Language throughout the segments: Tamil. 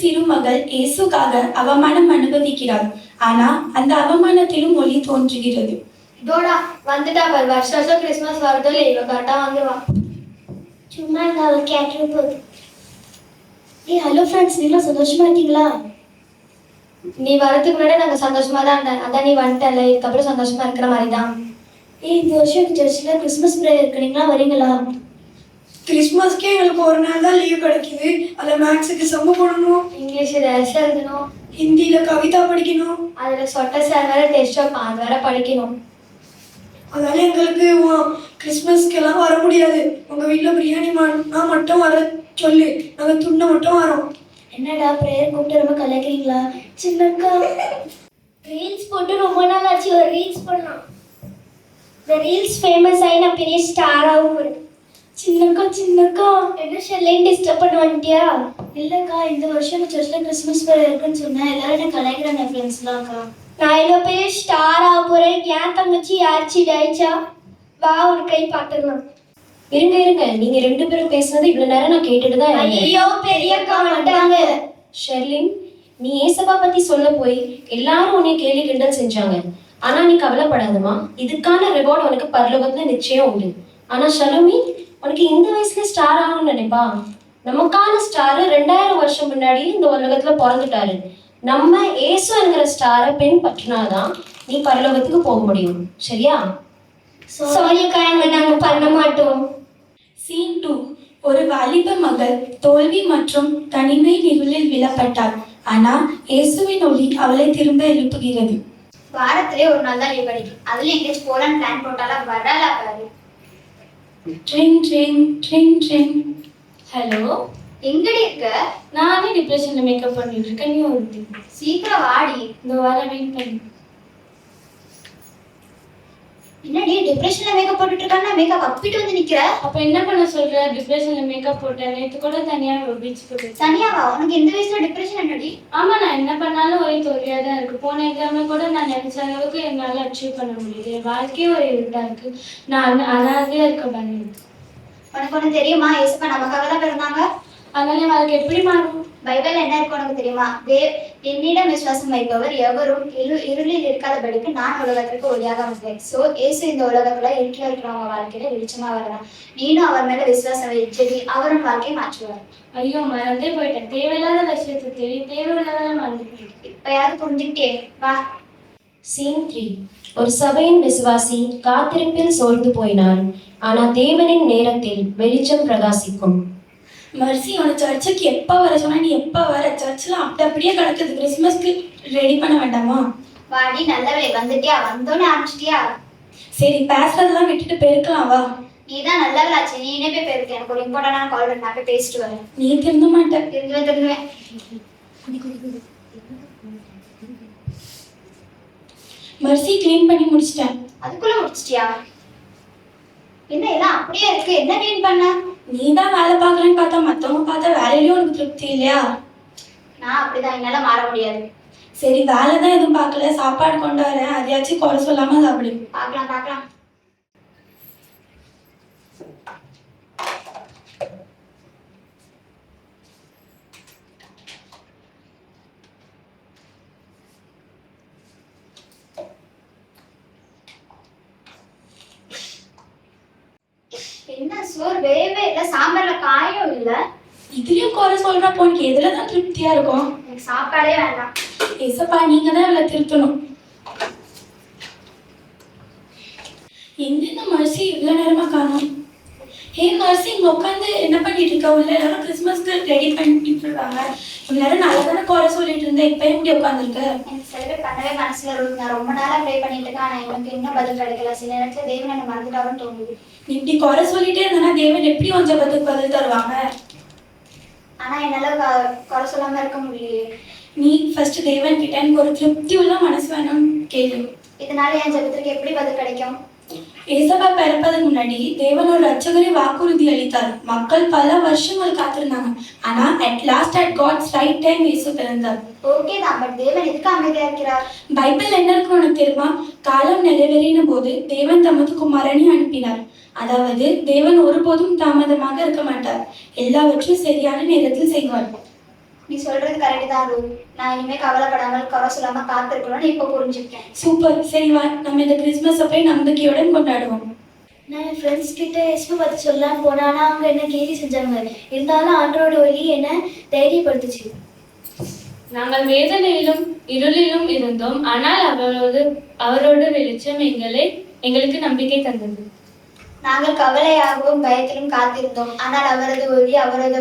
சிறுமகள் இயேசுக்காக அவமானம் அனுபவிக்கிறாள். ஆனா அந்த அவமானத்திலும் ஒளி தோன்றுகிறது. இதோடா வந்துட்டா பாரு, வருஷம் வருஷம் கிறிஸ்மஸ் வருதோ இல்லை இவ கரெக்டா வந்துருவா. சும்மா இருந்தா அவள் கேட்டு போகுது. ஹலோ ஃப்ரெண்ட்ஸ், நீங்களும் சந்தோஷமா இருக்கீங்களா? நீ வரதுக்கு முன்னாடி நாங்க சந்தோஷமா தான் இருந்தேன். அதான் நீ வந்துட்டல, இதுக்கப்புறம் சந்தோஷமா இருக்கிற மாதிரி தான். இந்த வருஷம் சர்ச்சில் கிறிஸ்மஸ் ப்ரேயர் இருக்கிறீங்களா, வரீங்களா? கிறிஸ்மஸ்க்கே எங்களுக்கு ஒரு நாள் தான் லீவ் கிடைக்குது. அதில் மேக்ஸுக்கு செம்ம போடணும், இங்கிலீஷ் ரேஸ் எழுதணும், ஹிந்தியில கவிதா படிக்கணும், அதுல சொட்ட சார் வேற டெஸ்ட் வைப்பான், அது வேற படிக்கணும். அதனால எங்களுக்கு கிறிஸ்மஸ்க்கெல்லாம் வர முடியாது. உங்கள் வீட்டில் பிரியாணி மட்டும் வர சொல்லு, நாங்கள் துண்ணை மட்டும் வரோம். என்னடா ப்ரேயர் கூப்பிட்டு ரொம்ப கலைக்கிறீங்களா? சின்னக்கா ரீல்ஸ் போட்டு ரொம்ப நாள் ஆச்சு, ஒரு ரீல்ஸ் பண்ணலாம். இந்த ரீல்ஸ் ஃபேமஸ் ஆகி நான் பெரிய ஸ்டாராகவும் இருக்கு. சின்னக்கா என்ன ஷெல்லையும் டிஸ்டர்ப் பண்ண வந்துட்டியா? இல்லைக்கா, இந்த வருஷம் சர்ச்சில் கிறிஸ்மஸ் ப்ரேயர் இருக்குன்னு சொன்னேன். எல்லாரும் என்ன கலைக்கிறாங்க ஃப்ரெண்ட்ஸ்லாம்க்கா. நான் இவ்வளோ பெரிய ஸ்டார் ஆக போகிறேன். ஏன் தங்கச்சி யார்ச்சி டாயிச்சா? வா ஒரு கை பார்த்துக்கலாம். இருங்க, நீங்க 2 பேரும் பேசுனது இவ்வளவு நேரம் நான் கேட்டுட்டு தான் இருந்தேன். ஐயோ பெரியக்கா வந்துட்டாங்க. ஷெர்லின், நீ ஏசப்பா பத்தி சொல்ல போய் எல்லாரும் உன்னை கேலி கிண்டல் செஞ்சாங்க. ஆனா நீ கவலைப்படாதமா, இதுக்கான ரிவார்டு உனக்கு பரலோகத்துல நிச்சயம் உண்டு. ஆனா ஷலோமி, உனக்கு இந்த வயசுல ஸ்டார் ஆகணும்னு நினைப்பா? நமக்கான ஸ்டாரு 2000 வருஷம் முன்னாடி இந்த உலகத்துல பிறந்துட்டாரு. நம்ம ஏசு என்கிற ஸ்டாரை பின்பற்றினாதான் நீ பரலோகத்துக்கு போக முடியும். சரியா? சாரிக்கா, நாங்கள் பண்ண மாட்டோம். சீன் 2. ஒரு வாலிப மகள் தோல்வி மற்றும் தனிமை இருளில் விழப்பட்டாள். ஆனா இயேசுவின் ஒளி அவளை திரும்ப எழுப்புகிறது. வாரத்திலே ஒரு நாள் தான் லீவ் கிடைக்கும், அதுல எங்கேயாச்சும் போலான்னு பிளான் போட்டாலும் வரல பாரு. Drink drink drink drink. Hello, எங்கடி இருக்க? நானே டிப்ரெஷன்ல மேக்கப் பண்ணிட்டு இருக்கேன். நீ ஒரு சீக்கிரம் வாடி. இந்த வாரம் வெயிட் பண்ணி. என்னடி டிப்ரெஷன்ல மேக்கப் போட்டுட்டு இருக்காங்க, மேக்கப் அப்பிட்டு வந்து நிக்கிற? அப்ப என்ன பண்ண சொல்ற? டிப்ரெஷன்ல மேக்கப் போட்டேன். நேற்று கூட தனியா பீச்சுக்கு போயிட்டேன். தனியாவா? உனக்கு இந்த வயசுல டிப்ரெஷன் என்னடி? ஆமா, நான் என்ன பண்ணாலும் ஒரே தோல்வியா தான் இருக்கு. போன எக்ஸாம்ல கூட நான் நினைச்ச அளவுக்கு என்னால அச்சீவ் பண்ண முடியுது. என் வாழ்க்கையே ஒரு இருட்டா இருக்கு. நான் அனாதையா இருக்க பண்ணி. உனக்கு ஒண்ணு தெரியுமா? இயேசுப்பா நமக்காக தான் பிறந்தாங்க. அதனால என் வாழ்க்கை எப்படி மாறும்? பைபிள்ல என்ன இருக்கு உனக்கு தெரியுமா? என்னிடம் விசுவாசம் வைப்பவர் எவரும் இருளில் இருக்காதபடிக்கு நான் உலகத்திற்கு ஒளியாக வந்தேன். சோ இயேசு இந்த உலகத்துல இருட்டில் இருக்கிறவங்க வாழ்க்கையில வெளிச்சமா வரலாம். நீனும் அவர் மேல விசுவாசம் வச்சு அவரும் வாழ்க்கையை மாற்றுவார். ஐயோ, மறந்தே போயிட்டேன். தேவையில்லாத விஷயத்தை தெரியும், தேவையில்லாத மறந்து போயிட்டேன். இப்பயாவது புரிஞ்சுக்கிட்டே வா. சீன் 3. ஒரு சபையின் விசுவாசி காத்திருப்பில் சோர்ந்து போயினான். ஆனா தேவனின் நேரத்தில் வெளிச்சம் பிரகாசிக்கும். மர்சி, உன சர்ச்சுக்கு எப்போ வர சொன்னா நீ எப்போ வர? சர்ச்சில் அப்படியே கிடக்குது. கிறிஸ்மஸ்க்கு ரெடி பண்ண வேண்டாமா? வாடி, நல்லவளே வந்துட்டியா? வந்தோன்னு ஆரம்பிச்சிட்டியா? சரி, பேசுறதெல்லாம் விட்டுட்டு போயிருக்கலாம். வா. நீதான் நல்லவளாச்சு, நீனே போய் போயிருக்கு. எனக்கு ஒரு இம்பார்ட்டன்டான கால் பண்ணி நான் போய் பேசிட்டு வரேன். நீ திருந்த மாட்டேன். திருந்துவேன். மர்சி, கிளீன் பண்ணி முடிச்சிட்டேன். அதுக்குள்ள முடிச்சிட்டியா? என்ன எல்லாம் அப்படியே இருக்கு? என்ன கிளீன் பண்ண? நீ தான் வேலை பார்க்கலன்னு பார்த்தா மற்றவங்க பார்த்தா வேலையிலயும் உனக்கு திருப்தி இல்லையா? நான் அப்படிதான், என்னால மாற முடியாது. சரி, வேலை தான் எதுவும் பார்க்கல, சாப்பாடு கொண்டு வரேன், அதையாச்சும் குறை சொல்லாம சாப்பிடு. பார்க்கலாம். என்ன சோறு வேவே இல்ல, சாம்பார்ல காயும் இல்ல. இதுலயும் குறை சொல்றப்போ உனக்கு எதுலதான் திருப்தியா இருக்கும்? எனக்கு சாப்பாடே வேண்டாம். ஏசப்பா, நீங்க தான் இவளை திருத்தணும். எங்க இந்த மர்சி இவ்வளவு நேரமா காணோம்? ஹே மர்சி, இங்க உட்காந்து என்ன பண்ணிட்டு இருக்க? உள்ள எல்லாரும் கிறிஸ்மஸ்க்கு ரெடி பண்ணிட்டு இருக்காங்க. இவ்வளவு நேரம் நல்லா தானே குறை சொல்லிட்டு இருந்தேன், இப்ப எப்படி உட்காந்துருக்க? எனக்கு செலிப்ரேட் பண்ணவே மனசுல இருக்கு. நான் ரொம்ப நாளா ப்ரே பண்ணிட்டு இருக்கேன், ஆனா எனக்கு இன்னும் பதில் கிடைக்கல. சில நேரத்துல தேவன் என்ன மறந்துட்டாருன்னு தோணுது. நீ இப்படி குறை சொல்லிட்டே இருந்தா தேவன் எப்படி உன் ஜெபத்துக்கு பதில் தருவாங்க? ஆனா என்னால குறை சொல்லாம இருக்க முடியலையே. நீ ஃபர்ஸ்ட் தேவன் கிட்ட எனக்கு ஒரு திருப்தி உள்ள மனசு வேணும்னு கேளு. இதனால என் ஜெபத்திற்கு எப்படி பதில் கிடைக்கும்? ஏசப்பா பிறப்பதுக்கு முன்னாடி தேவன் ஒரு ரட்சகரை வாக்குறுதி அளித்தார். மக்கள் பல வருஷங்கள் காத்திருந்தாங்க. ஆனா at last at God's right time இயேசு பிறந்தார். ஓகே தான், பட் தேவன் எதுக்கு அமைதியா இருக்கிறார்? பைபிள் என்ன இருக்குன்னு உனக்கு தெரியுமா? காலம் நிறைவேறின போது தேவன் தமது குமாரனை அனுப்பினார். அதாவது தேவன் ஒருபோதும் தாமதமாக இருக்க மாட்டார். எல்லாவற்றையும் சரியான நேரத்தில் செய்வார். நீ சொல்றது கரெக்ட் தான் ரூ. நான் இனிமே கவலைப்படாமல் குறை சொல்லாம காத்திருக்கணும்னு இப்போ புரிஞ்சுக்கிட்டேன். சூப்பர். சரி வா, நம்ம இந்த கிறிஸ்மஸை போய் நம்பிக்கையுடன் கொண்டாடுவோம். நான் என் ஃப்ரெண்ட்ஸ் கிட்ட இயேசுவை பற்றி சொல்லலான்னு போனேன். ஆனால் அவங்க என்ன கேலி செஞ்சாங்க. இருந்தாலும் ஆண்டவரோட ஒலி என்னை தைரியப்படுத்துச்சு. நாங்கள் வேதனையிலும் இருளிலும் இருந்தோம், ஆனால் அவரோட வெளிச்சம் எங்களுக்கு நம்பிக்கை தந்தது. நாங்கள் கவலையாகவும் பயத்திலும் காத்திருந்தோம், ஆனால் அவரது ஒளி அவரது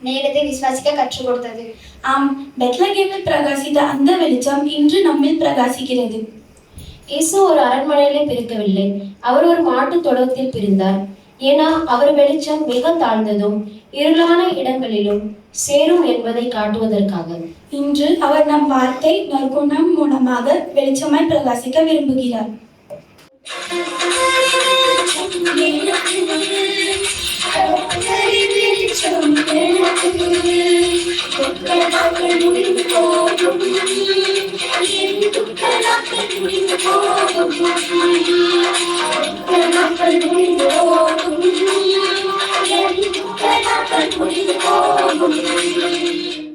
நேரத்தை விசுவாசிக்க கற்றுக் கொடுத்தது. ஆம், பெத்லகேமில் பிரகாசித்த அந்த வெளிச்சம் இன்று நம்மில் பிரகாசிக்கிறது. இயேசு ஒரு அரண்மனையிலே பிறக்கவில்லை, அவர் ஒரு மாட்டுத் தொழுவத்தில் பிறந்தார். ஏன்னா அவர் வெளிச்சம் மிக தாழ்ந்ததும் இருளான இடங்களிலும் சேரும் என்பதை காட்டுவதற்காக. இன்று அவர் நம் வார்த்தை நற்குணம் மூலமாக வெளிச்சமாய் பிரகாசிக்க விரும்புகிறார். Thank you.